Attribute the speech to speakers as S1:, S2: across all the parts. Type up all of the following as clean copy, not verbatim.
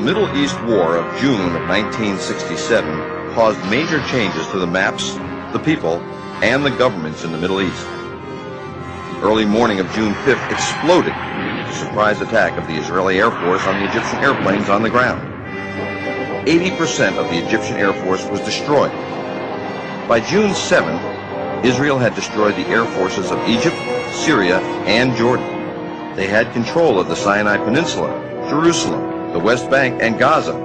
S1: The Middle East War of June of 1967 caused major changes to the maps, the people, and the governments in the Middle East. The early morning of June 5th exploded with the surprise attack of the Israeli Air Force on the Egyptian airplanes on the ground. 80% of the Egyptian Air Force was destroyed. By June 7th, Israel had destroyed the air forces of Egypt, Syria, and Jordan. They had control of the Sinai Peninsula, Jerusalem, the West Bank, and Gaza.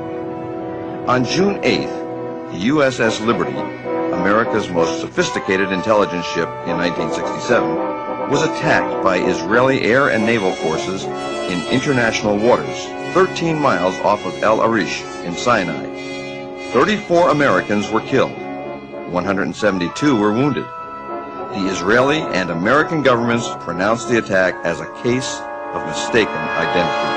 S1: On June 8th, the USS Liberty, America's most sophisticated intelligence ship in 1967, was attacked by Israeli air and naval forces in international waters, 13 miles off of El Arish in Sinai. 34 Americans were killed. 172 were wounded. The Israeli and American governments pronounced the attack as a case of mistaken identity.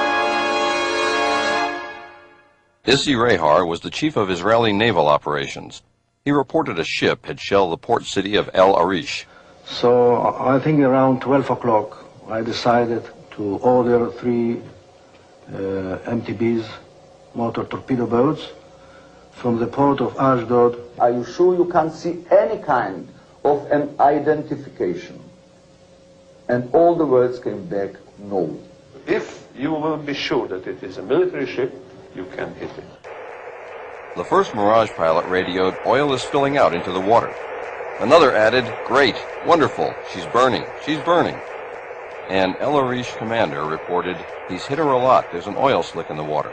S1: Issi Rehar was the chief of Israeli naval operations. He reported a ship had shelled the port city of El Arish.
S2: So I think around 12 o'clock I decided to order 3 MTBs, motor torpedo boats, from the port of Ashdod.
S3: Are you sure you can't see any kind of an identification? And all the words came back, no.
S4: If you will be sure that it is a military ship, you can hit it.
S1: The first Mirage pilot radioed, "Oil is spilling out into the water." Another added, "Great, wonderful, she's burning, she's burning." And El Arish commander reported, "He's hit her a lot, there's an oil slick in the water."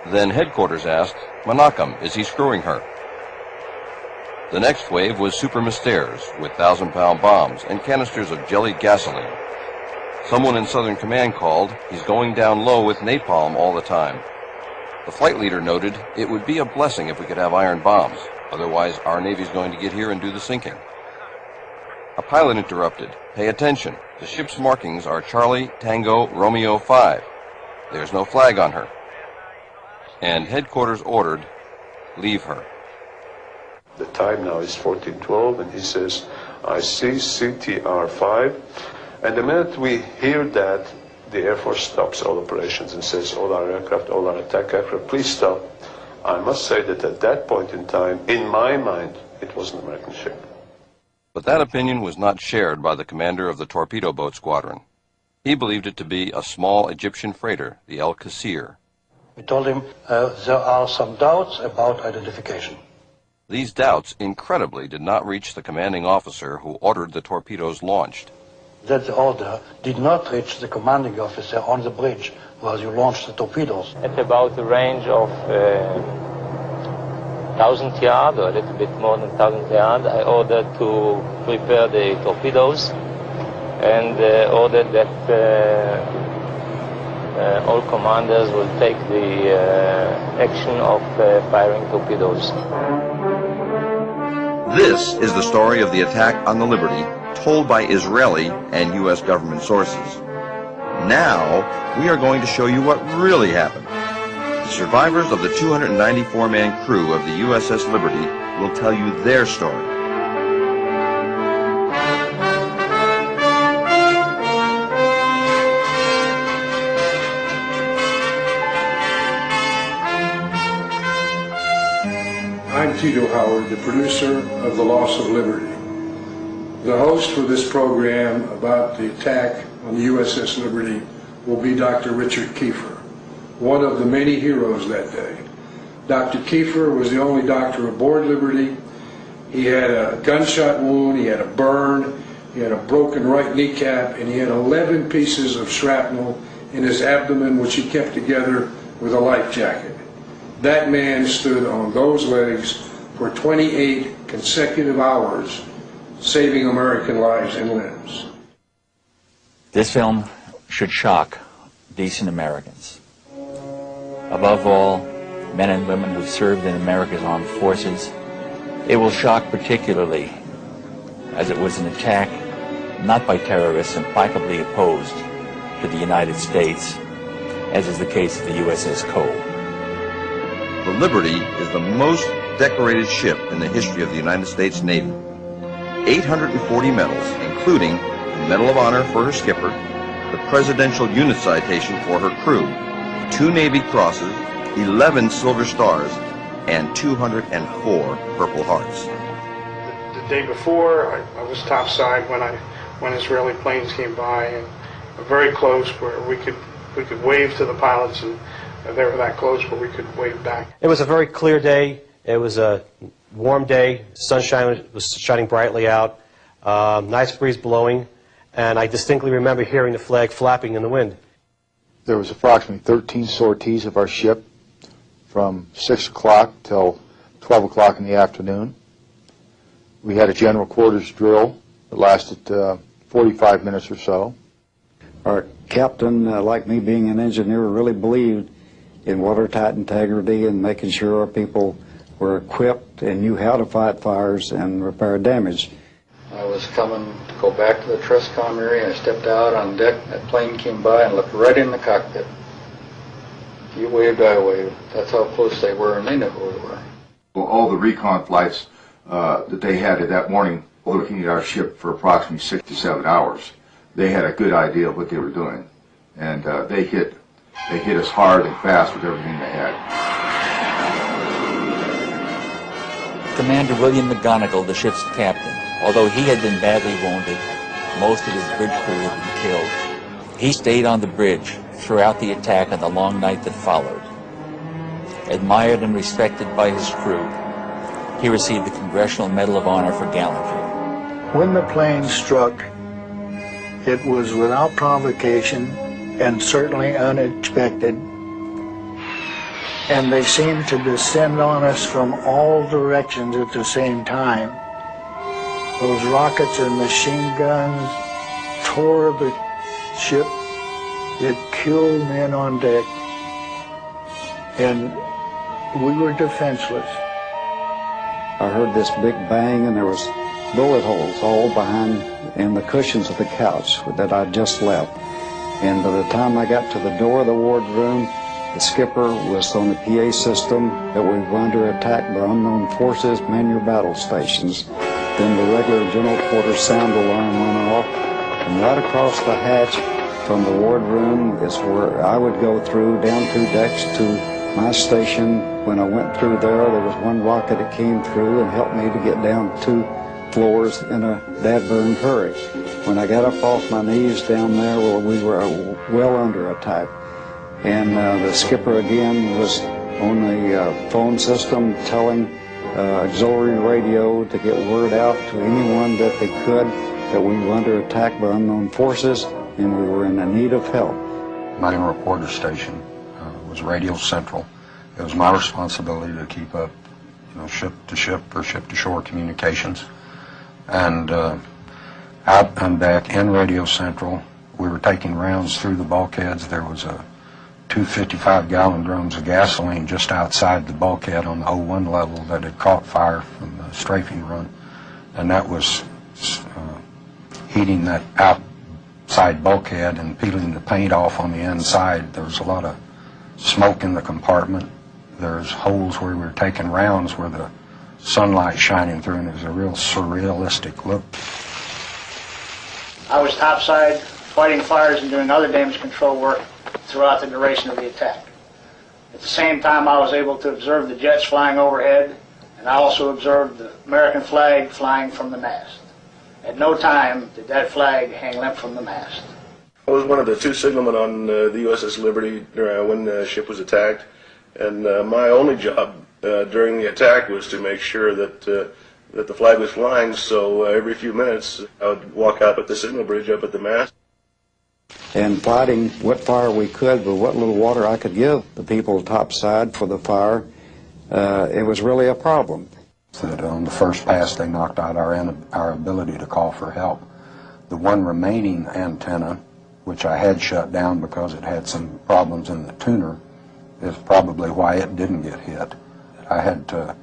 S1: Then headquarters asked, "Menachem, is he screwing her?" The next wave was Super Mystères with 1,000-pound bombs and canisters of jellied gasoline. Someone in Southern Command called, "He's going down low with napalm all the time." The flight leader noted, "It would be a blessing if we could have iron bombs. Otherwise, our Navy's going to get here and do the sinking." A pilot interrupted, "Pay attention. The ship's markings are Charlie, Tango, Romeo 5. There's no flag on her." And headquarters ordered, "Leave her."
S4: The time now is 14:12, and he says, "I see CTR-5." And the minute we hear that, the Air Force stops all operations and says, "All our aircraft, all our attack aircraft, please stop." I must say that at that point in time, in my mind, it was an American ship.
S1: But that opinion was not shared by the commander of the torpedo boat squadron. He believed it to be a small Egyptian freighter, the El Qasir.
S2: We told him there are some doubts about identification.
S1: These doubts, incredibly, did not reach the commanding officer who ordered the torpedoes launched.
S2: That the order did not reach the commanding officer on the bridge where you launched the torpedoes.
S5: At about a range of 1,000 yards, or a little bit more than 1,000 yards, I ordered to prepare the torpedoes and ordered that all commanders will take the action of firing torpedoes.
S1: This is the story of the attack on the Liberty, told by Israeli and U.S. government sources. Now, we are going to show you what really happened. The survivors of the 294-man crew of the USS Liberty will tell you their story.
S6: I'm Tito Howard, the producer of The Loss of Liberty. The host for this program about the attack on the USS Liberty will be Dr. Richard Kiefer, one of the many heroes that day. Dr. Kiefer was the only doctor aboard Liberty. He had a gunshot wound, he had a burn, he had a broken right kneecap, and he had 11 pieces of shrapnel in his abdomen, which he kept together with a life jacket. That man stood on those legs for 28 consecutive hours, saving American lives and limbs.
S7: This film should shock decent Americans. Above all, men and women who served in America's armed forces. It will shock particularly as it was an attack not by terrorists implacably opposed to the United States, as is the case of the USS Cole.
S1: The Liberty is the most decorated ship in the history of the United States Navy. 840 medals, including the Medal of Honor for her skipper, the Presidential Unit Citation for her crew, 2 Navy Crosses, 11 silver stars, and 204 Purple Hearts.
S6: The day before, I was topside when Israeli planes came by, and very close where we could wave to the pilots, and they were that close where we could wave back.
S8: It was a very clear day. It was a warm day. Sunshine was shining brightly out. Nice breeze blowing, and I distinctly remember hearing the flag flapping in the wind.
S9: There was approximately 13 sorties of our ship from 6 o'clock till 12 o'clock in the afternoon. We had a general quarters drill that lasted 45 minutes or so.
S10: Our captain, like me being an engineer, really believed in watertight integrity and making sure our people were equipped and knew how to fight fires and repair damage.
S11: I was coming to go back to the Triscom area. I stepped out on deck. That plane came by and looked right in the cockpit. You waved, I waved. That's how close they were, and they knew who we were.
S9: Well, all the recon flights that they had that morning, looking at our ship for approximately 6 to 7 hours, they had a good idea of what they were doing, and they hit us hard and fast with everything they had.
S7: Commander William McGonigal, the ship's captain, although he had been badly wounded, most of his bridge crew had been killed. He stayed on the bridge throughout the attack and the long night that followed. Admired and respected by his crew, he received the Congressional Medal of Honor for gallantry.
S12: When the plane struck, it was without provocation and certainly unexpected, and they seemed to descend on us from all directions at the same time. Those rockets and machine guns tore the ship. It killed men on deck, and we were defenseless.
S10: I heard this big bang, and there was bullet holes all behind in the cushions of the couch that I'd just left. And by the time I got to the door of the wardroom, the skipper was on the PA system that we were under attack by unknown forces, man your battle stations. Then the regular general quarters sound alarm went off, and right across the hatch from the wardroom is where I would go through, down 2 decks to my station. When I went through there was one rocket that came through and helped me to get down 2 floors in a dad-burned hurry. When I got up off my knees down there, well, we were well under attack. And the skipper again was on the phone system telling auxiliary radio to get word out to anyone that they could that we were under attack by unknown forces and we were in the need of help.
S13: My reporter station was Radio Central. It was my responsibility to keep up, ship-to-ship or ship-to-shore communications. And out on deck in Radio Central, we were taking rounds through the bulkheads. There was a 2 55-gallon drums of gasoline just outside the bulkhead on the 01 level that had caught fire from the strafing run. And that was heating that outside bulkhead and peeling the paint off on the inside. There was a lot of smoke in the compartment. There's holes where we were taking rounds where the sunlight shining through, and it was a real surrealistic look.
S14: I was topside fighting fires and doing other damage control work throughout the duration of the attack. At the same time, I was able to observe the jets flying overhead, and I also observed the American flag flying from the mast. At no time did that flag hang limp from the mast.
S4: I was one of the 2 signalmen on the USS Liberty when the ship was attacked, and my only job during the attack was to make sure that the flag was flying, so every few minutes I would walk out at the signal bridge up at the mast.
S10: And fighting what fire we could with what little water I could give the people topside for the fire, it was really a problem.
S13: That on the first pass they knocked out our ability to call for help. The one remaining antenna, which I had shut down because it had some problems in the tuner, is probably why it didn't get hit. I had to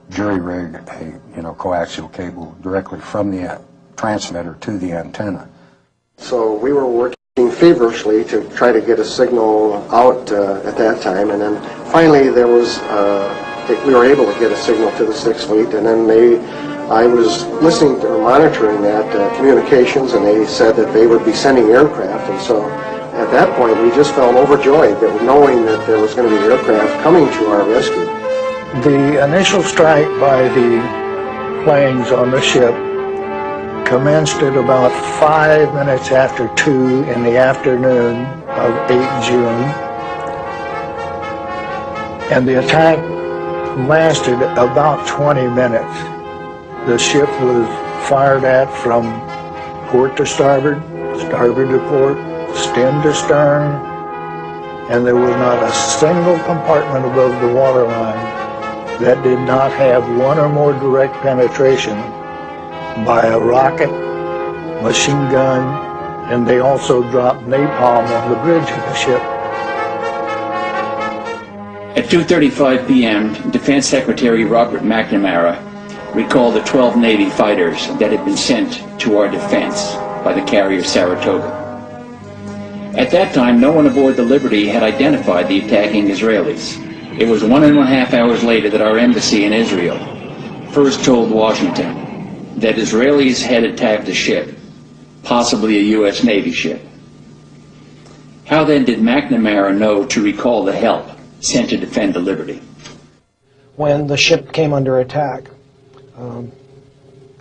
S13: jury rig a coaxial cable directly from the transmitter to the antenna.
S15: So we were working feverishly to try to get a signal out at that time, and then finally there was we were able to get a signal to the 6th Fleet, and then I was listening to or monitoring that communications, and they said that they would be sending aircraft, and so at that point, we just felt overjoyed that knowing that there was going to be aircraft coming to our rescue.
S12: The initial strike by the planes on the ship commenced at about 5 minutes after 2 in the afternoon of 8 June. And the attack lasted about 20 minutes. The ship was fired at from port to starboard, starboard to port, stem to stern, and there was not a single compartment above the waterline that did not have one or more direct penetration by a rocket, machine gun, and they also dropped napalm on the bridge of the ship.
S7: At 2:35 p.m., Defense Secretary Robert McNamara recalled the 12 Navy fighters that had been sent to our defense by the carrier Saratoga. At that time, no one aboard the Liberty had identified the attacking Israelis. It was 1.5 hours later that our embassy in Israel first told Washington that Israelis had attacked a ship, possibly a U.S. Navy ship. How then did McNamara know to recall the help sent to defend the Liberty?
S16: When the ship came under attack.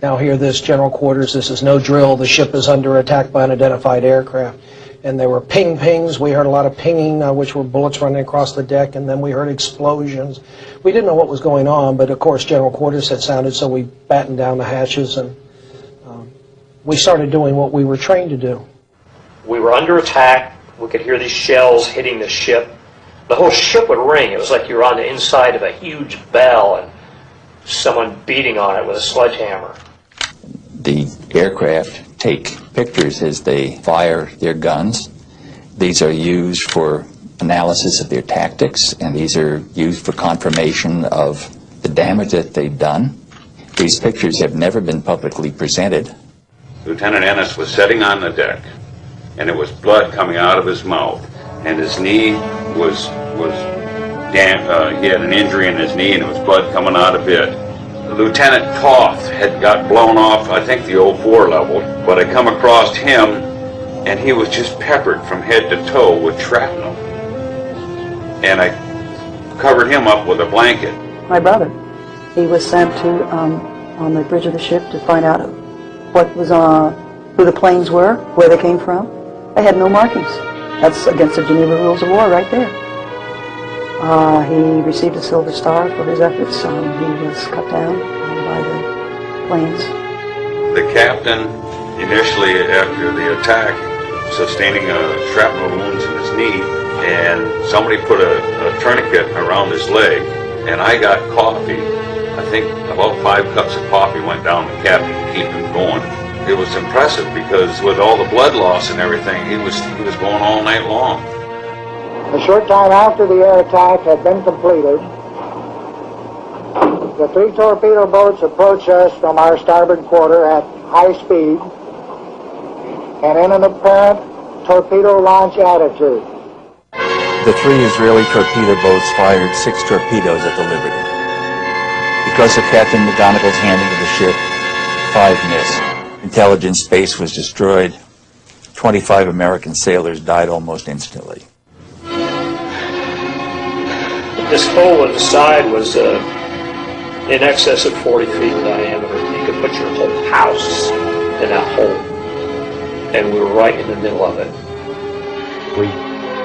S16: Now hear this, General Quarters, this is no drill. The ship is under attack by unidentified aircraft. And there were pings. We heard a lot of pinging, which were bullets running across the deck, and then we heard explosions. We didn't know what was going on, but of course General Quarters had sounded, so we battened down the hatches, and we started doing what we were trained to do.
S17: We were under attack. We could hear these shells hitting the ship. The whole ship would ring. It was like you were on the inside of a huge bell and someone beating on it with a sledgehammer.
S7: The aircraft take pictures as they fire their guns. These are used for analysis of their tactics, and these are used for confirmation of the damage that they've done. These pictures have never been publicly presented.
S18: Lieutenant Ennis was sitting on the deck, and it was blood coming out of his mouth, and his knee was damp. He had an injury in his knee, and it was blood coming out of it. Lieutenant Toth had got blown off, I think the 04 level, but I come across him, and he was just peppered from head to toe with shrapnel. And I covered him up with a blanket.
S19: My brother, he was sent to on the bridge of the ship to find out what was who the planes were, where they came from. They had no markings. That's against the Geneva Rules of War right there. He received a Silver Star for his efforts. He was cut down by the planes.
S18: The captain, initially after the attack, sustaining shrapnel wounds in his knee, and somebody put a tourniquet around his leg, and I got coffee. I think about 5 cups of coffee went down the captain to keep him going. It was impressive because with all the blood loss and everything, he was going all night long.
S12: A short time after the air attack had been completed, the 3 torpedo boats approached us from our starboard quarter at high speed and in an apparent torpedo launch attitude.
S7: The 3 Israeli torpedo boats fired 6 torpedoes at the Liberty. Because of Captain McGonagall's handling of the ship, 5 missed. Intelligence base was destroyed. 25 American sailors died almost instantly.
S17: This hole in the side was in excess of 40 feet in diameter. You could put your whole house in that hole. And we were right in the middle of it.
S8: We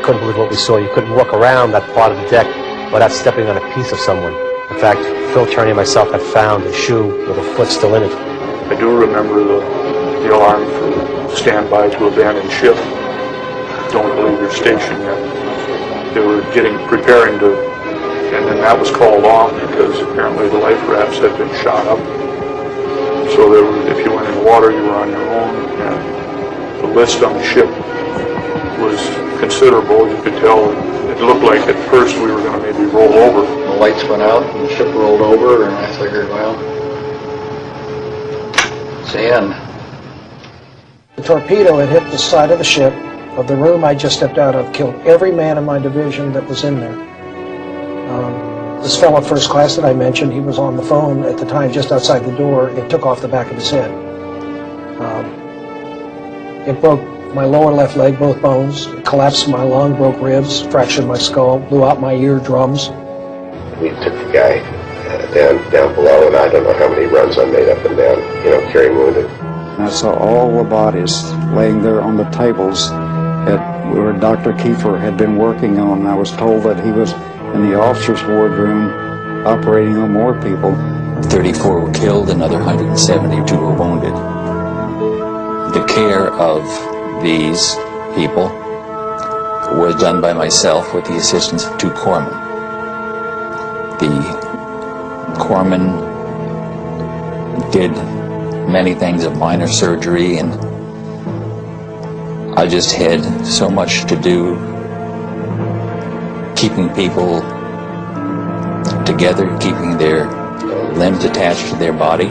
S8: couldn't believe what we saw. You couldn't walk around that part of the deck without stepping on a piece of someone. In fact, Phil Cherney and myself had found a shoe with a foot still in it.
S6: I do remember the alarm for standby to abandon ship. Don't believe your station yet. They were preparing to, and then that was called off because apparently the life rafts had been shot up. So if you went in the water, you were on your own, and the list on the ship was considerable. You could tell it looked like at first we were going to maybe roll over.
S11: The lights went out and the ship rolled over, and I figured, well, it's the end.
S16: The torpedo had hit the side of the ship. Of the room I just stepped out of, killed every man in my division that was in there. This fellow first class that I mentioned, he was on the phone at the time just outside the door. It took off the back of his head. It broke my lower left leg, both bones. It collapsed my lung, broke ribs, fractured my skull, blew out my eardrums.
S20: We took the guy down below, and I don't know how many runs I made up and down, carrying wounded.
S10: I saw all the bodies laying there on the tables where Dr. Kiefer had been working on. I was told that he was in the officers' wardroom operating on more people.
S7: 34 were killed, another 172 were wounded. The care of these people was done by myself with the assistance of 2 corpsmen. The corpsmen did many things of minor surgery, and I just had so much to do keeping people together, keeping their limbs attached to their body.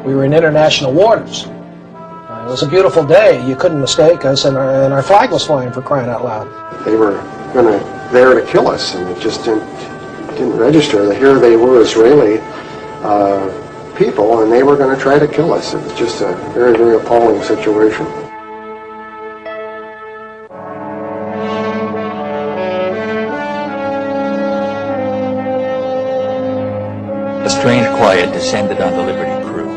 S16: We were in international waters. It was a beautiful day. You couldn't mistake us, and our flag was flying, for crying out loud.
S15: They were there to kill us, and it just didn't register that here they were Israeli people, and they were going to try to kill us. It was just a very, very appalling situation.
S7: A strange quiet descended on the Liberty crew.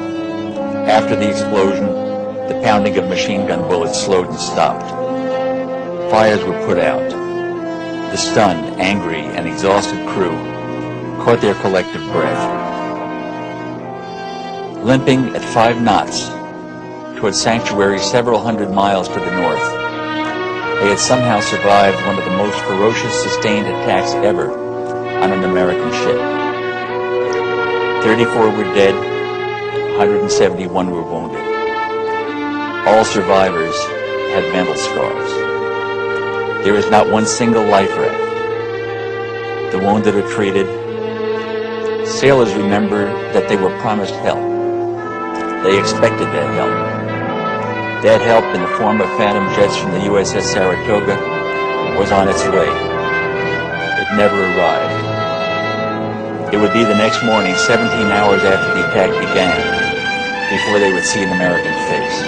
S7: After the explosion, the pounding of machine gun bullets slowed and stopped. Fires were put out. The stunned, angry, and exhausted crew caught their collective breath. Limping at 5 knots toward sanctuary several hundred miles to the north, they had somehow survived one of the most ferocious sustained attacks ever on an American ship. 34 were dead, 171 were wounded. All survivors had mental scars. There is not one single life raft. The wounded are treated. Sailors remember that they were promised help. They expected that help. That help, in the form of Phantom jets from the USS Saratoga, was on its way. It never arrived. It would be the next morning, 17 hours after the attack began, before they would see an American face.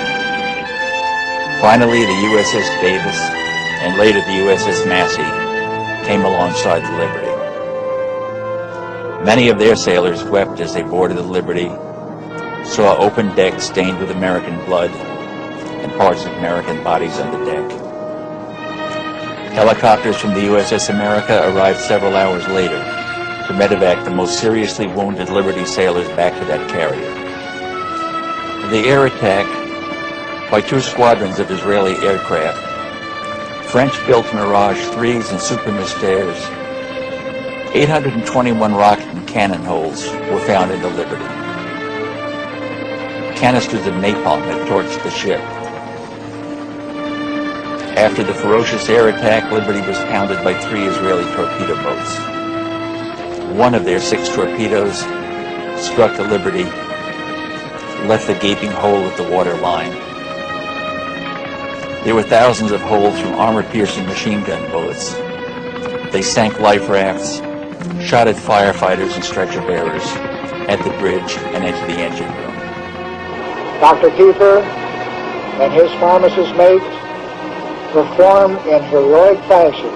S7: Finally, the USS Davis, and later the USS Massey, came alongside the Liberty. Many of their sailors wept as they boarded the Liberty, saw open decks stained with American blood, and parts of American bodies on the deck. Helicopters from the USS America arrived several hours later to medevac the most seriously wounded Liberty sailors back to that carrier. The air attack by 2 squadrons of Israeli aircraft, French-built Mirage 3s and Super Mystères, 821 rocket and cannon holes were found in the Liberty. Canisters of napalm had torched the ship. After the ferocious air attack, Liberty was pounded by 3 Israeli torpedo boats. One of their 6 torpedoes struck the Liberty, left a gaping hole at the water line. There were thousands of holes from armor-piercing machine gun bullets. They sank life rafts, shot at firefighters and stretcher bearers, at the bridge, and into the engine room.
S12: Dr. Kiefer and his pharmacist mates performed in heroic fashion,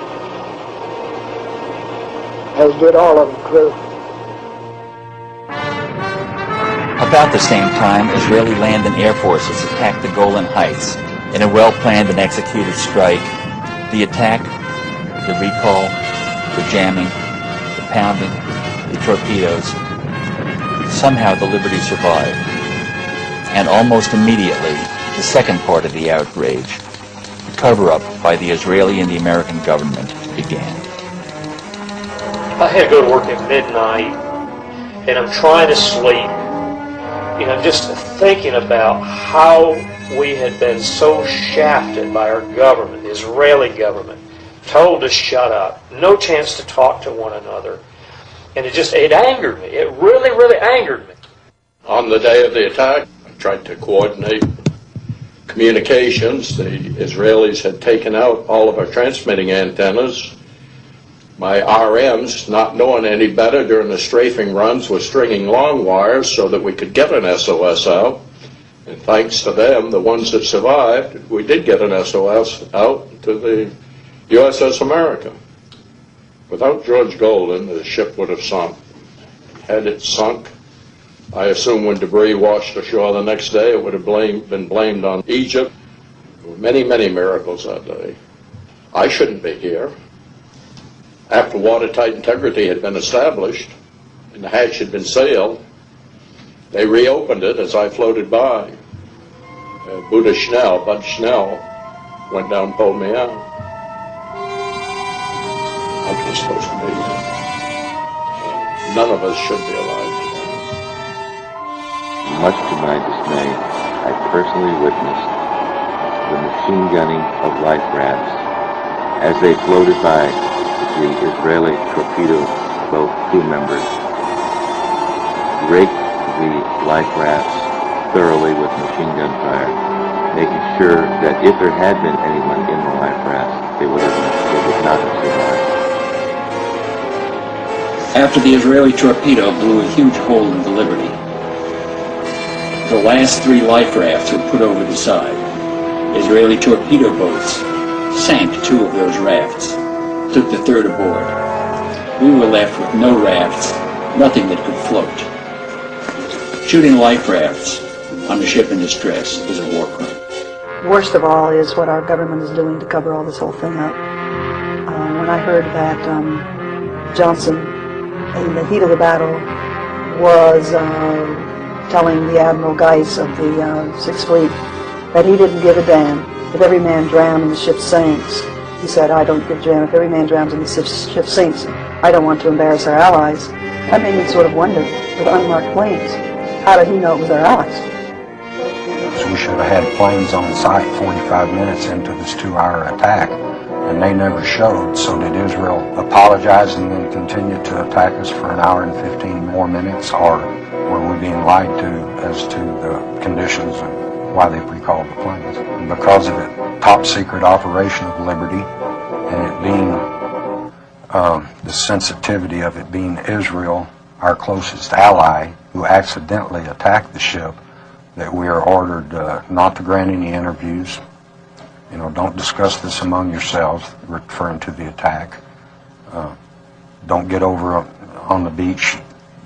S12: as did all of the crew.
S7: About the same time, Israeli land and air forces attacked the Golan Heights in a well-planned and executed strike. The attack, the recall, the jamming, the pounding, the torpedoes. Somehow the Liberty survived. And almost immediately, the second part of the outrage, the cover-up by the Israeli and the American government, began.
S17: I had to go to work at midnight, and I'm trying to sleep. Just thinking about how we had been so shafted by our government, the Israeli government, told to shut up, no chance to talk to one another. And it angered me. It really, really angered me.
S21: On the day of the attack, I tried to coordinate communications. The Israelis had taken out all of our transmitting antennas. My RMs, not knowing any better during the strafing runs, were stringing long wires so that we could get an SOS out. And thanks to them, the ones that survived, we did get an SOS out to the USS America. Without George Golden, the ship would have sunk. Had it sunk, I assume when debris washed ashore the next day, it would have been blamed on Egypt. There were many, many miracles that day. I shouldn't be here. After watertight integrity had been established and the hatch had been sealed, they reopened it as I floated by. Bud Schnell went down and pulled me out. I'm just supposed to be here. None of us should be alive today.
S3: Much to my dismay, I personally witnessed the machine gunning of life rafts as they floated by the Israeli torpedo boat crew members, raked the life rafts thoroughly with machine gun fire, making sure that if there had been anyone in the life rafts, they would not have survived.
S22: After the Israeli torpedo blew a huge hole in the Liberty, the last 3 life rafts were put over the side. Israeli torpedo boats sank 2 of those rafts, took the 3rd aboard. We were left with no rafts, nothing that could float. Shooting life rafts on a ship in distress is a war crime.
S19: Worst of all is what our government is doing to cover all this whole thing up. When I heard that Johnson, in the heat of the battle, was telling the Admiral Geis of the 6th Fleet that he didn't give a damn if every man drowned and the ship sinks. He said, I don't give a damn if every man drowns and the ship sinks. I don't want to embarrass our allies. That made me sort of wonder, with unmarked planes, how did he know it was our allies?
S13: So we should have had planes on site 45 minutes into this 2-hour attack, and they never showed. So did Israel apologize and then continue to attack us for an hour and 15 more minutes, or were we being lied to as to the conditions and why they recalled the planes? And because of the top secret operation of Liberty and it being the sensitivity of it being Israel, our closest ally, who accidentally attacked the ship, that we are ordered not to grant any interviews. You know, don't discuss this among yourselves, referring to the attack. Don't get over on the beach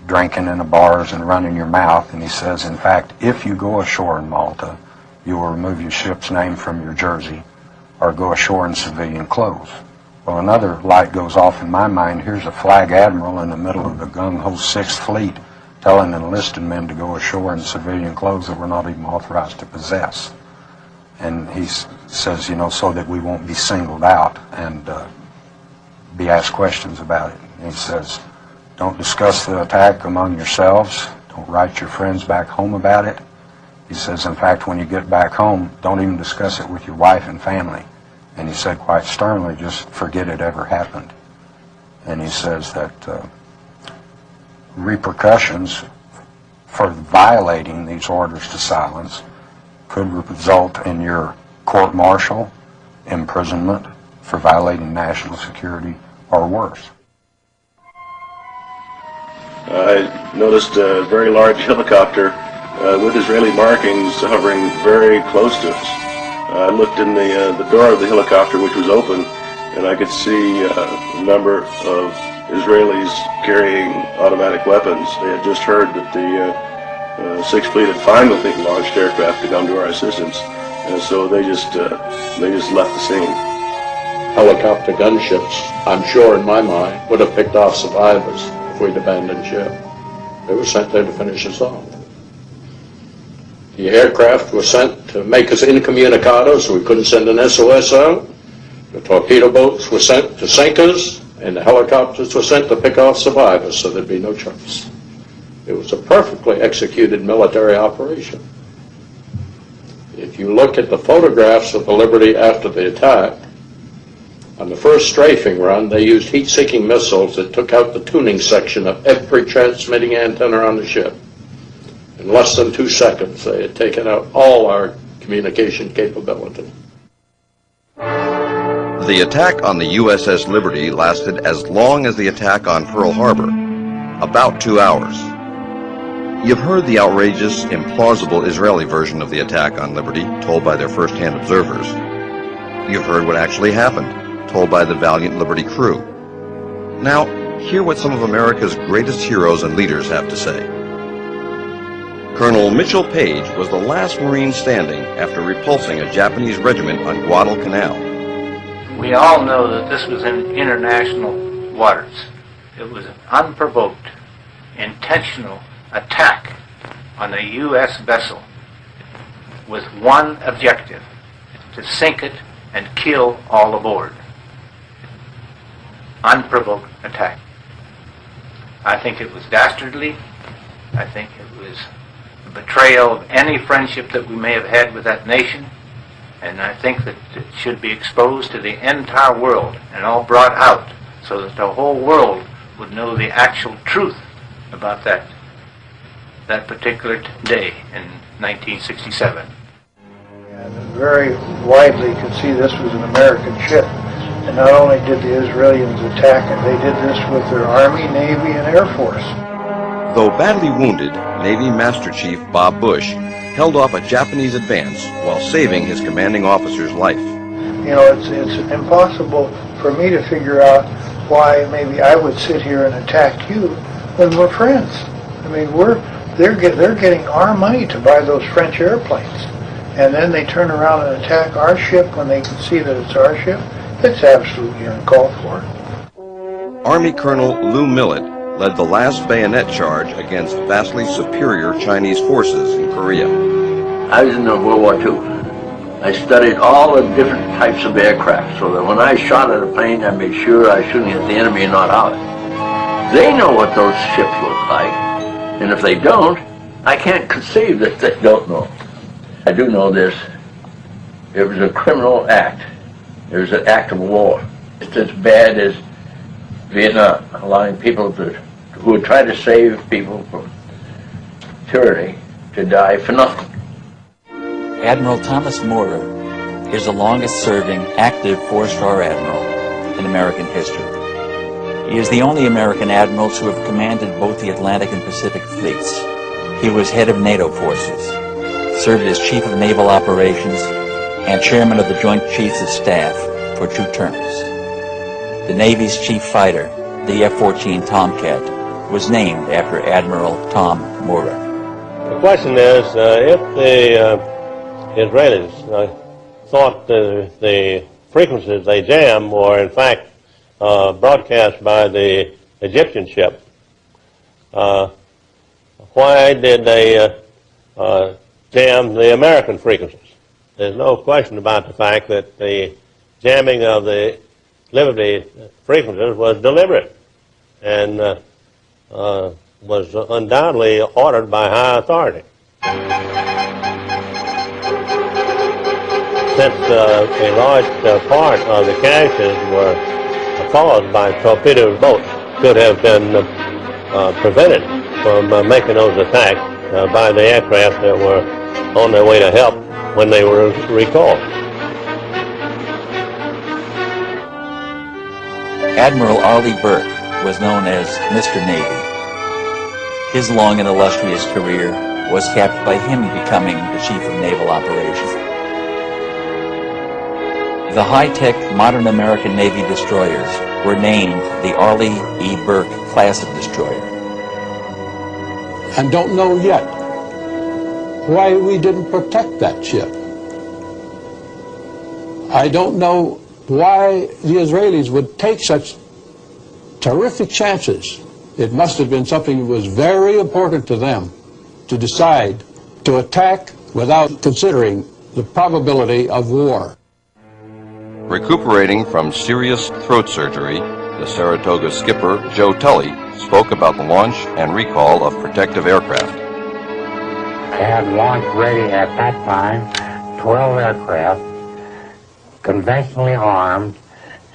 S13: drinking in the bars and running your mouth. And he says, in fact, if you go ashore in Malta, you will remove your ship's name from your jersey or go ashore in civilian clothes. Well, another light goes off in my mind. Here's a flag admiral in the middle of the gung-ho 6th Fleet telling enlisted men to go ashore in civilian clothes that we're not even authorized to possess. And he says, you know, so that we won't be singled out and be asked questions about it. And he says, don't discuss the attack among yourselves. Don't write your friends back home about it. He says, in fact, when you get back home, don't even discuss it with your wife and family. And he said quite sternly, just forget it ever happened. And he says that repercussions for violating these orders to silence could result in your court-martial, imprisonment for violating national security, or worse.
S23: I noticed a very large helicopter with Israeli markings hovering very close to us. I looked in the door of the helicopter, which was open, and I could see a number of Israelis carrying automatic weapons. They had just heard that the 6th Fleet had finally launched aircraft to come to our assistance, and so they just left the scene.
S21: Helicopter gunships, I'm sure in my mind, would have picked off survivors if we'd abandoned ship. They were sent there to finish us off. The aircraft were sent to make us incommunicado so we couldn't send an SOS out. The torpedo boats were sent to sink us, and the helicopters were sent to pick off survivors so there'd be no choice. It was a perfectly executed military operation. If you look at the photographs of the Liberty after the attack, on the first strafing run, they used heat-seeking missiles that took out the tuning section of every transmitting antenna on the ship. In less than 2 seconds, they had taken out all our communication capability.
S1: The attack on the USS Liberty lasted as long as the attack on Pearl Harbor, about 2 hours. You've heard the outrageous, implausible Israeli version of the attack on Liberty, told by their first-hand observers. You've heard what actually happened, told by the valiant Liberty crew. Now, hear what some of America's greatest heroes and leaders have to say. Colonel Mitchell Page was the last Marine standing after repulsing a Japanese regiment on Guadalcanal.
S2: We all know that this was in international waters. It was an unprovoked, intentional attack on a U.S. vessel with one objective: to sink it and kill all aboard. Unprovoked attack. I think it was dastardly. I think it was a betrayal of any friendship that we may have had with that nation, and I think that it should be exposed to the entire world and all brought out so that the whole world would know the actual truth about that particular day in 1967.
S12: And very widely could see this was an American ship. And not only did the Israelis attack it, they did this with their Army, Navy, and Air Force.
S1: Though badly wounded, Navy Master Chief Bob Bush held off a Japanese advance while saving his commanding officer's life.
S12: You know, it's impossible for me to figure out why maybe I would sit here and attack you when we're friends. I mean, they're getting our money to buy those French airplanes, and then they turn around and attack our ship when they can see that it's our ship. It's absolutely uncalled for.
S1: Army Colonel Lou Millett led the last bayonet charge against vastly superior Chinese forces in Korea.
S5: I was in World War II. I studied all the different types of aircraft so that when I shot at a plane, I made sure I was shooting at the enemy and not ours. They know what those ships look like, and if they don't, I can't conceive that they don't know. I do know this. It was a criminal act. It was an act of war. It's as bad as Vietnam, allowing people who would try to save people from tyranny to die for nothing.
S7: Admiral Thomas Moorer is the longest-serving active four-star admiral in American history. He is the only American admiral to have commanded both the Atlantic and Pacific fleets. He was head of NATO forces, served as Chief of Naval Operations, and Chairman of the Joint Chiefs of Staff for 2 terms. The Navy's chief fighter, the F-14 Tomcat, was named after Admiral Tom Moorer.
S8: The question is, if the Israelis thought the frequencies they jammed were in fact broadcast by the Egyptian ship, why did they jam the American frequencies? There's no question about the fact that the jamming of the Liberty frequencies was deliberate and was undoubtedly ordered by high authority. Since a large part of the crashes were caused by torpedo boats, could have been prevented from making those attacks by the aircraft that were on their way to help when they were recalled.
S7: Admiral Arleigh Burke was known as Mr. Navy. His long and illustrious career was capped by him becoming the Chief of Naval Operations. The high-tech modern American Navy destroyers were named the Arleigh E. Burke class of destroyer.
S9: And don't know yet why we didn't protect that ship. I don't know why the Israelis would take such terrific chances. It must have been something that was very important to them to decide to attack without considering the probability of war.
S1: Recuperating from serious throat surgery, the Saratoga skipper, Joe Tully, spoke about the launch and recall of protective aircraft.
S24: I had launch ready at that time 12 aircraft, conventionally armed,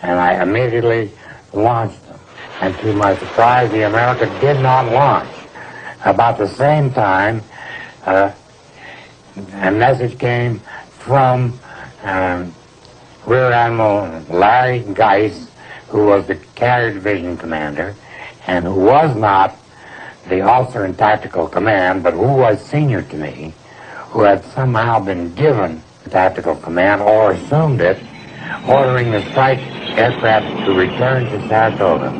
S24: and I immediately launched them. And to my surprise, the America did not launch. About the same time, a message came from Rear Admiral Larry Geis, who was the Carrier Division commander, and who was not the officer in tactical command, but who was senior to me, who had somehow been given tactical command or assumed it, ordering the strike aircraft to return to Saratoga.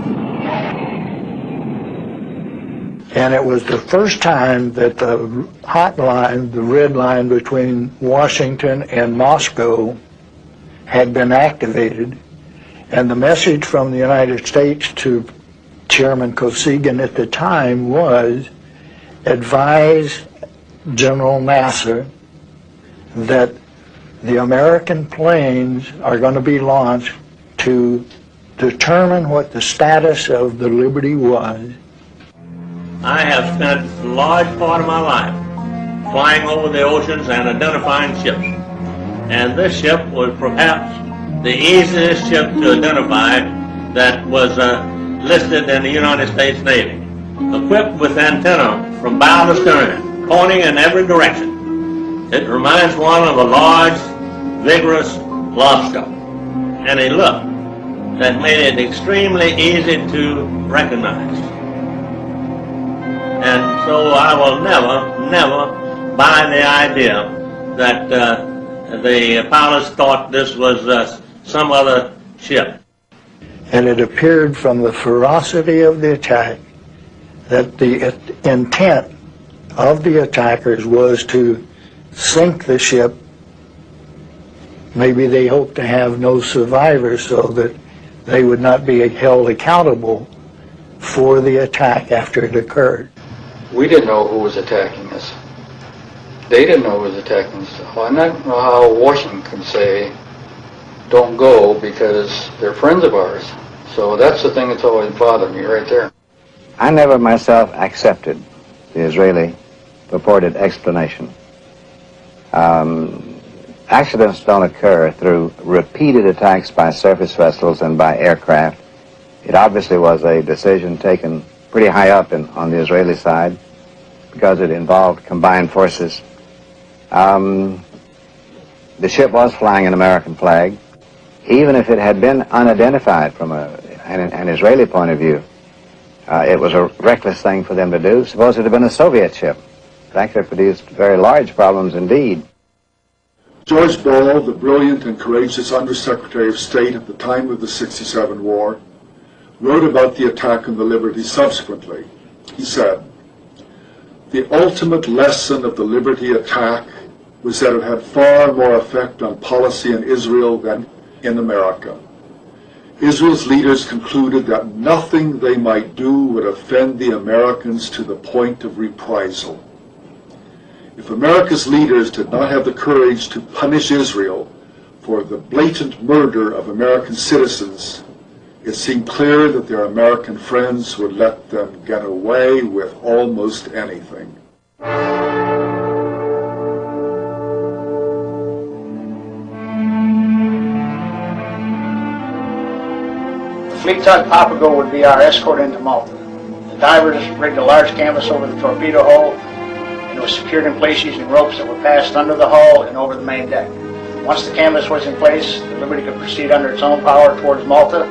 S12: And it was the first time that the hot line, the red line between Washington and Moscow, had been activated. And the message from the United States to Chairman Kosygin at the time was, advise General Nasser that the American planes are going to be launched to determine what the status of the Liberty was.
S8: I have spent a large part of my life flying over the oceans and identifying ships. And this ship was perhaps the easiest ship to identify that was listed in the United States Navy. Equipped with antenna from bow to stern, pointing in every direction. It reminds one of a large, vigorous lobster. And a look that made it extremely easy to recognize. And so I will never buy the idea that the pilots thought this was some other ship.
S12: And it appeared from the ferocity of the attack that the intent of the attackers was to sink the ship. Maybe they hoped to have no survivors so that they would not be held accountable for the attack after it occurred.
S11: We didn't know who was attacking us. They didn't know who was attacking us. Well, I don't know how Washington can say, don't go, because they're friends of ours. So that's the thing that's always bothered me right there.
S4: I never myself accepted the Israeli purported explanation. Accidents don't occur through repeated attacks by surface vessels and by aircraft. It obviously was a decision taken pretty high up on the Israeli side because it involved combined forces. The ship was flying an American flag. Even if it had been unidentified from an Israeli point of view, it was a reckless thing for them to do. Suppose it had been a Soviet ship. It actually produced very large problems indeed.
S6: George Ball, the brilliant and courageous Undersecretary of State at the time of the '67 war, wrote about the attack on the Liberty subsequently. He said, "The ultimate lesson of the Liberty attack was that it had far more effect on policy in Israel than in America. Israel's leaders concluded that nothing they might do would offend the Americans to the point of reprisal. If America's leaders did not have the courage to punish Israel for the blatant murder of American citizens, it seemed clear that their American friends would let them get away with almost anything."
S14: Fleet tug Papago would be our escort into Malta. The divers rigged a large canvas over the torpedo hull, and it was secured in place using ropes that were passed under the hull and over the main deck. Once the canvas was in place, the Liberty could proceed under its own power towards Malta.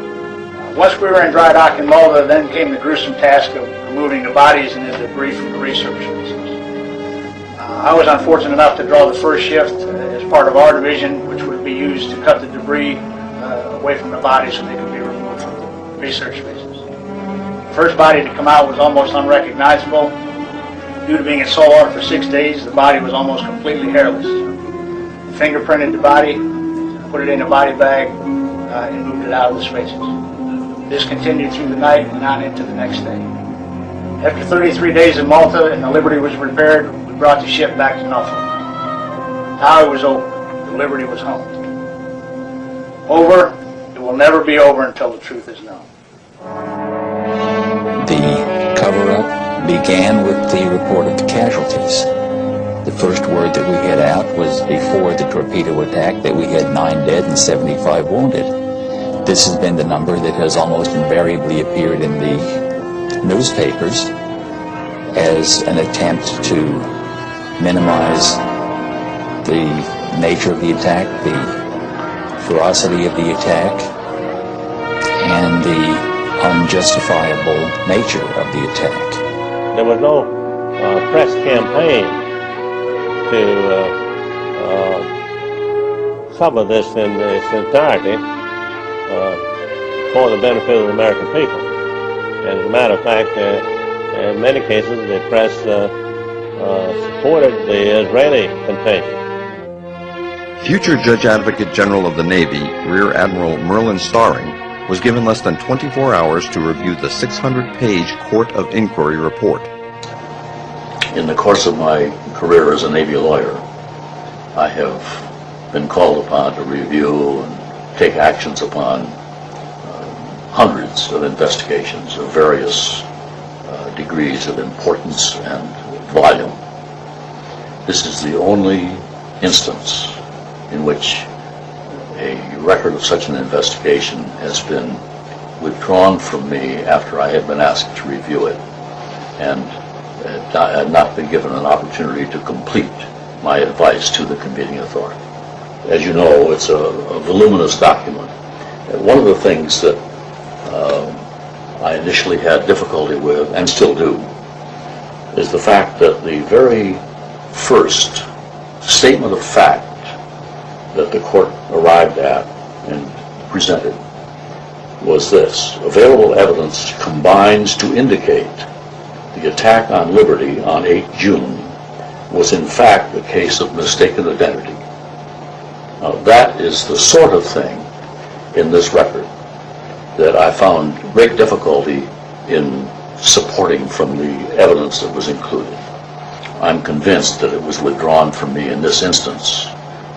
S14: Once we were in dry dock in Malta, then came the gruesome task of removing the bodies and the debris from the research vessels. I was unfortunate enough to draw the first shift as part of our division, which would be used to cut the debris away from the bodies so they could be removed from the research vessels. The first body to come out was almost unrecognizable. Due to being in salt water for 6 days, the body was almost completely hairless. Fingerprinted the body, put it in a body bag, and moved it out of the spaces. This continued through the night and on into the next day. After 33 days in Malta and the Liberty was repaired, we brought the ship back to Norfolk. Now it was over. The Liberty was home. Over. It will never be over until the truth is known.
S7: The cover-up began with the report of the casualties. The first word that we had out was before the torpedo attack that we had 9 dead and 75 wounded. This has been the number that has almost invariably appeared in the newspapers as an attempt to minimize the nature of the attack, the ferocity of the attack, and the unjustifiable nature of the attack.
S8: there was no press campaign to cover this in its entirety for the benefit of the American people. As a matter of fact, in many cases, the press supported the Israeli contention.
S1: Future Judge Advocate General of the Navy, Rear Admiral Merlin Starring, was given less than 24 hours to review the 600-page Court of Inquiry report.
S21: In the course of my career as a Navy lawyer, I have been called upon to review and take actions upon hundreds of investigations of various degrees of importance and volume. This is the only instance in which a record of such an investigation has been withdrawn from me after I had been asked to review it and had not been given an opportunity to complete my advice to the convening authority. As you know, it's a voluminous document. And one of the things that I initially had difficulty with, and still do, is the fact that the very first statement of fact that the court arrived at and presented was this: available evidence combines to indicate the attack on Liberty on 8 June was in fact a case of mistaken identity. Now, that is the sort of thing in this record that I found great difficulty in supporting from the evidence that was included. I'm convinced that it was withdrawn from me in this instance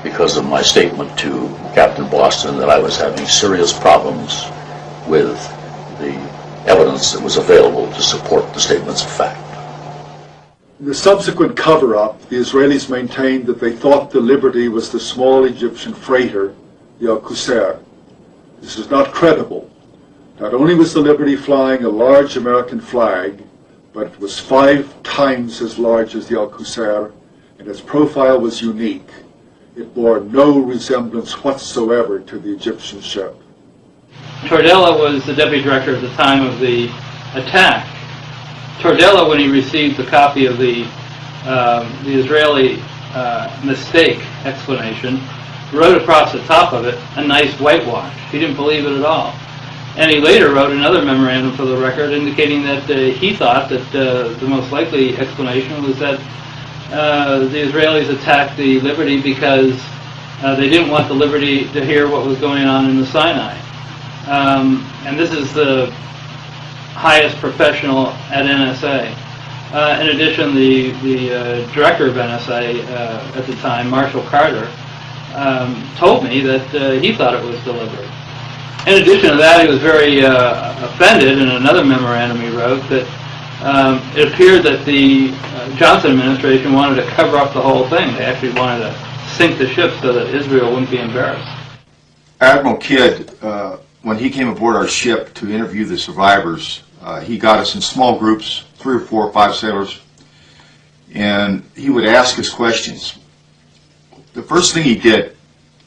S21: because of my statement to Captain Boston that I was having serious problems with the evidence that was available to support the statements of fact.
S6: In the subsequent cover-up, the Israelis maintained that they thought the Liberty was the small Egyptian freighter, the Al-Qusair. This is not credible. Not only was the Liberty flying a large American flag, but it was 5 times as large as the Al-Qusair, and its profile was unique. It bore no resemblance whatsoever to the Egyptian ship.
S10: Tordella was the deputy director at the time of the attack. Tordella, when he received the copy of the Israeli mistake explanation, wrote across the top of it a nice whitewash. He didn't believe it at all. And he later wrote another memorandum for the record indicating that he thought that the most likely explanation was that the Israelis attacked the Liberty because they didn't want the Liberty to hear what was going on in the Sinai. And this is the highest professional at NSA. In addition, the director of NSA at the time, Marshall Carter, told me that he thought it was deliberate. In addition to that, he was very offended in another memorandum he wrote that it appeared that the Johnson administration wanted to cover up the whole thing. They actually wanted to sink the ship so that Israel wouldn't be embarrassed.
S16: Admiral Kidd, when he came aboard our ship to interview the survivors, he got us in small groups, 3 or 4 or 5 sailors, and he would ask us questions. The first thing he did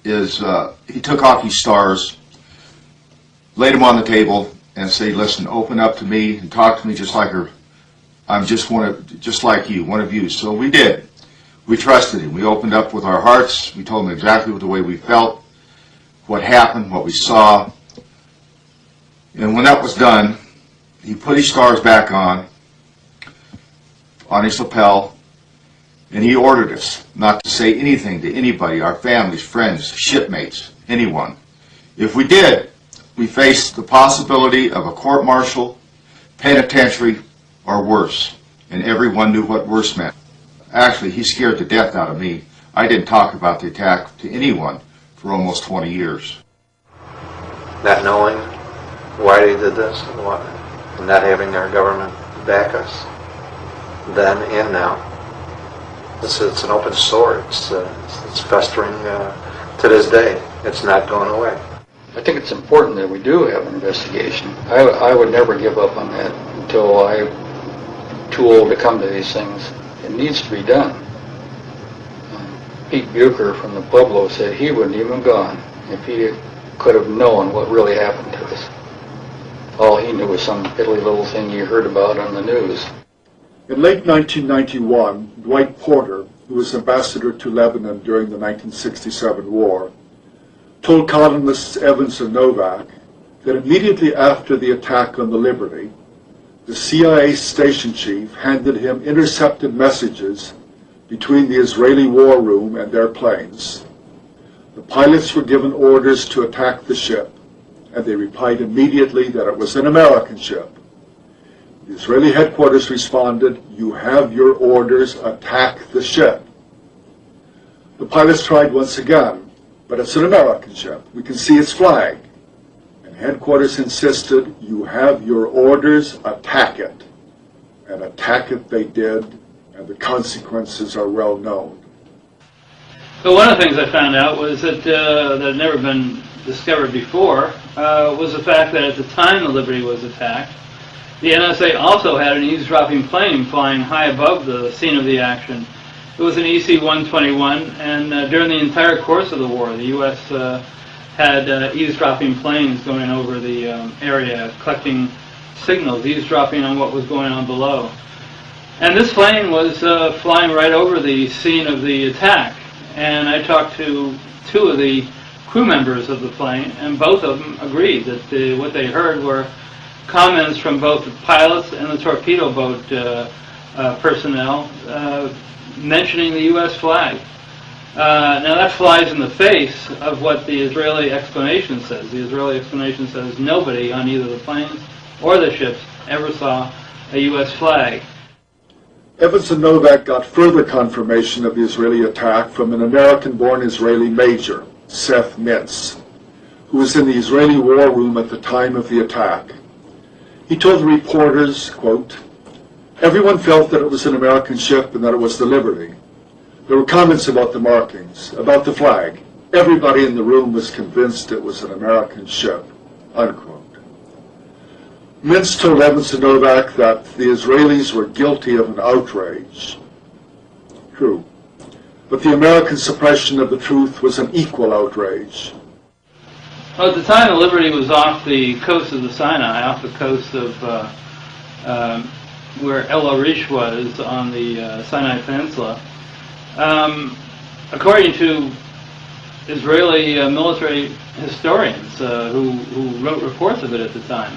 S16: is he took off his stars, laid them on the table, and said, "Listen, open up to me and talk to me just like her. I'm just like you, one of you." So we did. We trusted him. We opened up with our hearts. We told him exactly the way we felt, what happened, what we saw. And when that was done, he put his stars back on his lapel, and he ordered us not to say anything to anybody, our families, friends, shipmates, anyone. If we did, we faced the possibility of a court-martial, penitentiary, or worse, and everyone knew what worse meant. Actually, he scared the death out of me. I didn't talk about the attack to anyone for almost 20 years.
S18: Not knowing why they did this and not having our government back us then and now. It's an open sore. It's festering to this day. It's not going away.
S11: I think it's important that we do have an investigation. I would never give up on that until I'm too old to come to these things. It needs to be done. Pete Bucher from the Pueblo said he wouldn't even have gone if he could have known what really happened to us. All he knew was some piddly little thing you heard about on the news.
S6: In late 1991, Dwight Porter, who was ambassador to Lebanon during the 1967 war, told columnists Evans and Novak that immediately after the attack on the Liberty, the CIA station chief handed him intercepted messages between the Israeli war room and their planes. The pilots were given orders to attack the ship, and they replied immediately that it was an American ship. The Israeli headquarters responded, "You have your orders, attack the ship." The pilots tried once again, "But it's an American ship. We can see its flag." And headquarters insisted, "You have your orders, attack it." And attack it they did, and the consequences are well known.
S10: So one of the things I found out was that that had never been discovered before was the fact that at the time the Liberty was attacked, the NSA also had an eavesdropping plane flying high above the scene of the action. It was an EC-121, and during the entire course of the war, the U.S. had eavesdropping planes going over the area, collecting signals, eavesdropping on what was going on below. And this plane was flying right over the scene of the attack. And I talked to two of the crew members of the plane, and both of them agreed that what they heard were comments from both the pilots and the torpedo boat personnel mentioning the U.S. flag. Now that flies in the face of what the Israeli explanation says. The Israeli explanation says nobody on either the planes or the ships ever saw a U.S. flag.
S6: Evans and Novak got further confirmation of the Israeli attack from an American-born Israeli major, Seth Mintz, who was in the Israeli war room at the time of the attack. He told the reporters, quote, "Everyone felt that it was an American ship and that it was the Liberty. There were comments about the markings, about the flag. Everybody in the room was convinced it was an American ship," unquote. Mintz told Evans and Novak that the Israelis were guilty of an outrage. True. But the American suppression of the truth was an equal outrage.
S10: Well, at the time, the Liberty was off the coast of the Sinai, off the coast of where El Arish was on the Sinai Peninsula. According to Israeli military historians who wrote reports of it at the time,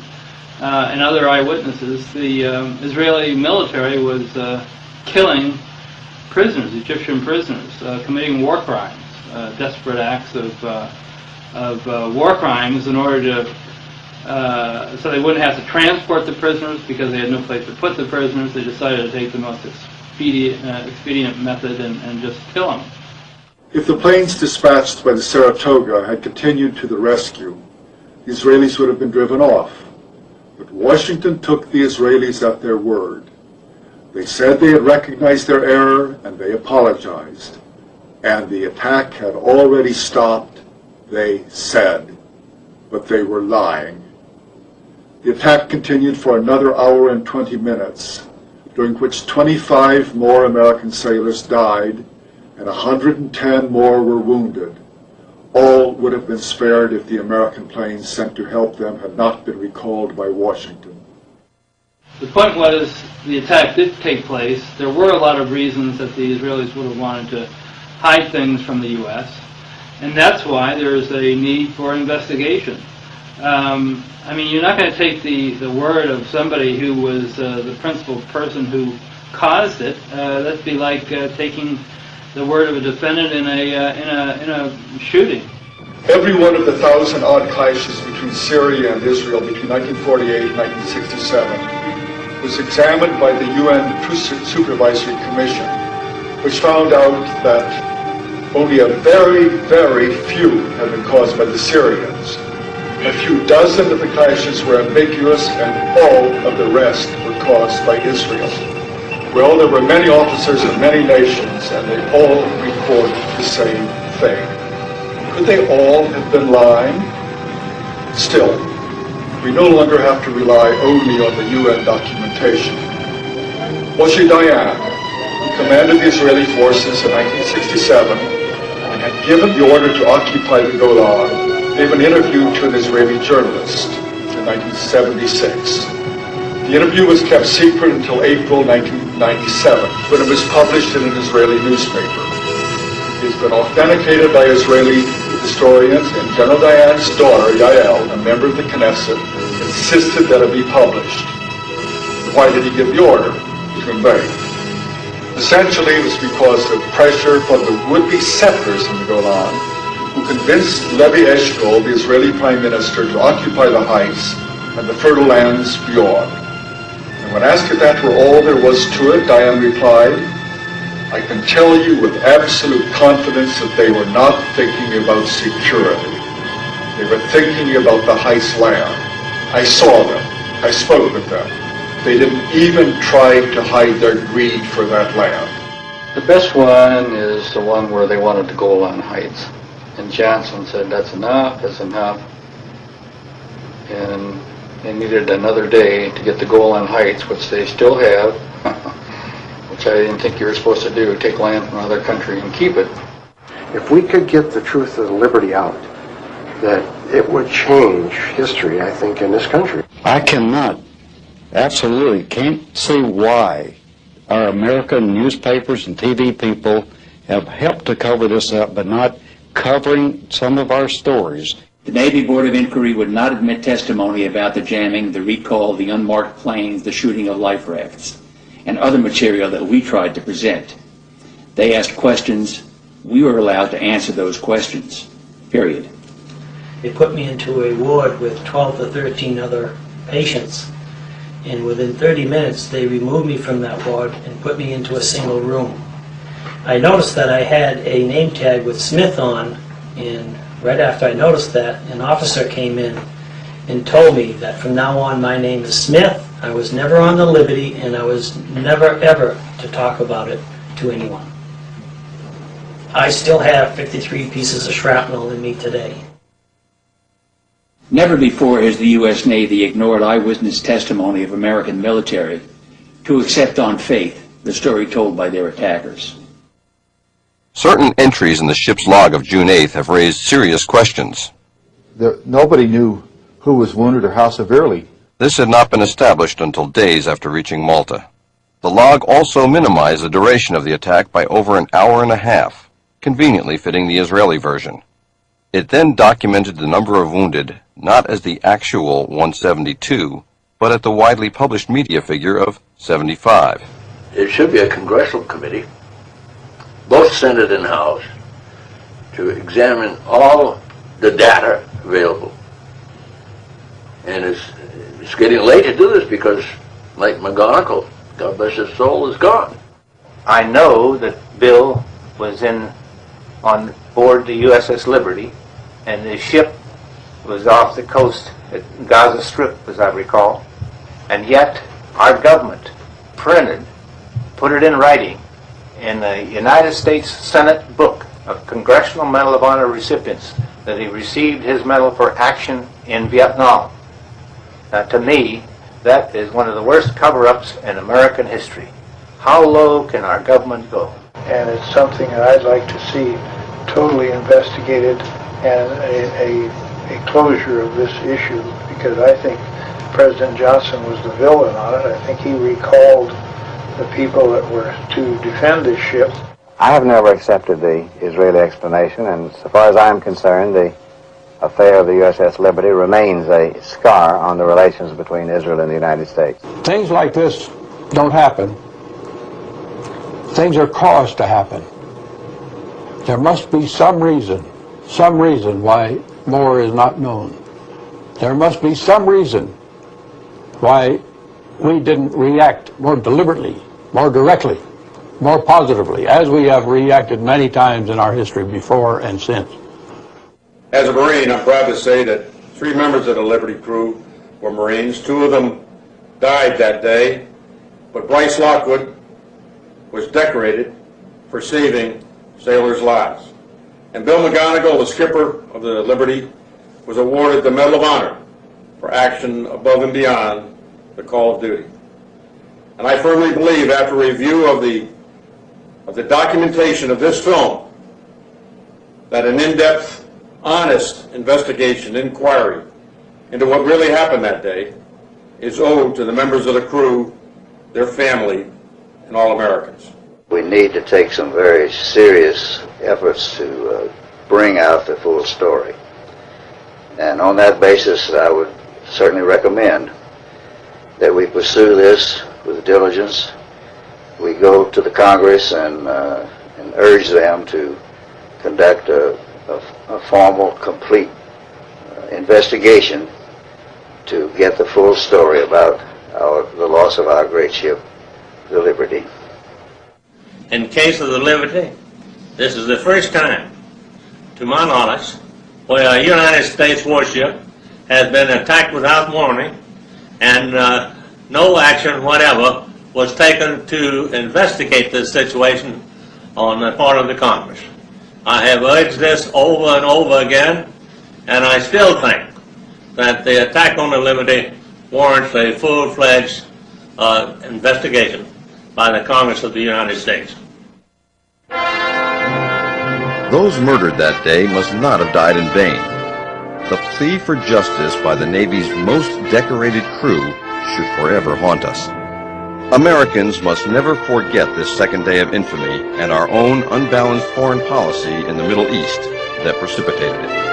S10: and other eyewitnesses, the Israeli military was killing prisoners, Egyptian prisoners, committing war crimes, desperate acts of war crimes in order to, so they wouldn't have to transport the prisoners because they had no place to put the prisoners. They decided to take the most expedient method and just kill them.
S6: If the planes dispatched by the Saratoga had continued to the rescue, the Israelis would have been driven off. But Washington took the Israelis at their word. They said they had recognized their error, and they apologized. And the attack had already stopped, they said, but they were lying. The attack continued for another hour and 20 minutes, during which 25 more American sailors died, and 110 more were wounded. All would have been spared if the American planes sent to help them had not been recalled by Washington.
S10: The point was, the attack did take place. There were a lot of reasons that the Israelis would have wanted to hide things from the U.S., and that's why there is a need for investigation. I mean, you're not going to take the word of somebody who was the principal person who caused it. That'd be like taking the word of a defendant in a shooting.
S6: Every one of the 1,000-odd clashes between Syria and Israel between 1948 and 1967 was examined by the UN Truth Supervisory Commission, which found out that only a very, very few had been caused by the Syrians. A few dozen of the clashes were ambiguous, and all of the rest were caused by Israel. Well, there were many officers of many nations, and they all reported the same thing. Could they all have been lying? Still, we no longer have to rely only on the UN documentation. Moshe Dayan, who commanded the Israeli forces in 1967 and had given the order to occupy the Golan, gave an interview to an Israeli journalist in 1976. The interview was kept secret until April 1997, when it was published in an Israeli newspaper. It has been authenticated by Israeli historians, and General Dayan's daughter, Yael, a member of the Knesset, insisted that it be published. Why did he give the order? To invade. Essentially, it was because of pressure from the would-be settlers in the Golan, who convinced Levi Eshkol, the Israeli prime minister, to occupy the heights and the fertile lands beyond. And when asked if that were all there was to it, Dayan replied, "I can tell you with absolute confidence that they were not thinking about security. They were thinking about the heights land. I saw them. I spoke with them. They didn't even try to hide their greed for that land."
S11: The best one is the one where they wanted the Golan Heights. And Johnson said, that's enough, and they needed another day to get the Golan Heights, which they still have, which I didn't think you were supposed to do, take land from another country and keep it.
S3: If we could get the truth of the Liberty out, that it would change history, I think, in this country.
S15: I cannot, absolutely can't see why our American newspapers and TV people have helped to cover this up, but not covering some of our stories.
S22: The Navy Board of Inquiry would not admit testimony about the jamming, the recall, the unmarked planes, the shooting of life rafts, and other material that we tried to present. They asked questions. We were allowed to answer those questions, period.
S17: They put me into a ward with 12 to 13 other patients, and within 30 minutes they removed me from that ward and put me into a single room. I noticed that I had a name tag with Smith on, and right after I noticed that, an officer came in and told me that from now on my name is Smith, I was never on the Liberty, and I was never ever to talk about it to anyone. I still have 53 pieces of shrapnel in me today.
S22: Never before has the U.S. Navy ignored eyewitness testimony of American military to accept on faith the story told by their attackers.
S1: Certain entries in the ship's log of June 8th have raised serious questions.
S20: Nobody knew who was wounded or how severely.
S1: This had not been established until days after reaching Malta. The log also minimized the duration of the attack by over an hour and a half, conveniently fitting the Israeli version. It then documented the number of wounded not as the actual 172, but at the widely published media figure of 75.
S5: It should be a congressional committee, both Senate and House, to examine all the data available. And it's getting late to do this because, like McGonigal, God bless his soul, is gone.
S2: I know that Bill was on board the USS Liberty, and the ship was off the coast at Gaza Strip, as I recall, and yet our government put it in writing in the United States Senate book of Congressional Medal of Honor recipients that he received his medal for action in Vietnam. Now, to me, that is one of the worst cover-ups in American history. How low can our government go?
S12: And it's something that I'd like to see totally investigated and a closure of this issue, because I think President Johnson was the villain on it. I think he recalled the people that were to defend this ship.
S4: I have never accepted the Israeli explanation, and so far as I'm concerned, the affair of the USS Liberty remains a scar on the relations between Israel and the United States.
S9: Things like this don't happen. Things are caused to happen. There must be some reason why more is not known. There must be some reason why we didn't react more deliberately, more directly, more positively, as we have reacted many times in our history before and since.
S23: As a Marine, I'm proud to say that 3 members of the Liberty crew were Marines. 2 of them died that day, but Bryce Lockwood was decorated for saving sailors' lives. And Bill McGonigal, the skipper of the Liberty, was awarded the Medal of Honor for action above and beyond the call of duty. And I firmly believe, after review of the documentation of this film, that an in-depth, honest investigation, inquiry into what really happened that day
S13: is owed to the members of the crew, their family, and all Americans.
S4: We need to take some very serious efforts to bring out the full story. And on that basis, I would certainly recommend that we pursue this with diligence. We go to the Congress and urge them to conduct a formal, complete investigation to get the full story about the loss of our great ship, the Liberty.
S8: In case of the Liberty, this is the first time, to my knowledge, where a United States warship has been attacked without warning, and no action whatever was taken to investigate this situation on the part of the Congress. I have urged this over and over again, and I still think that the attack on the Liberty warrants a full-fledged investigation by the Congress of the United States.
S1: Those murdered that day must not have died in vain. The plea for justice by the Navy's most decorated crew should forever haunt us. Americans must never forget this second day of infamy and our own unbalanced foreign policy in the Middle East that precipitated it.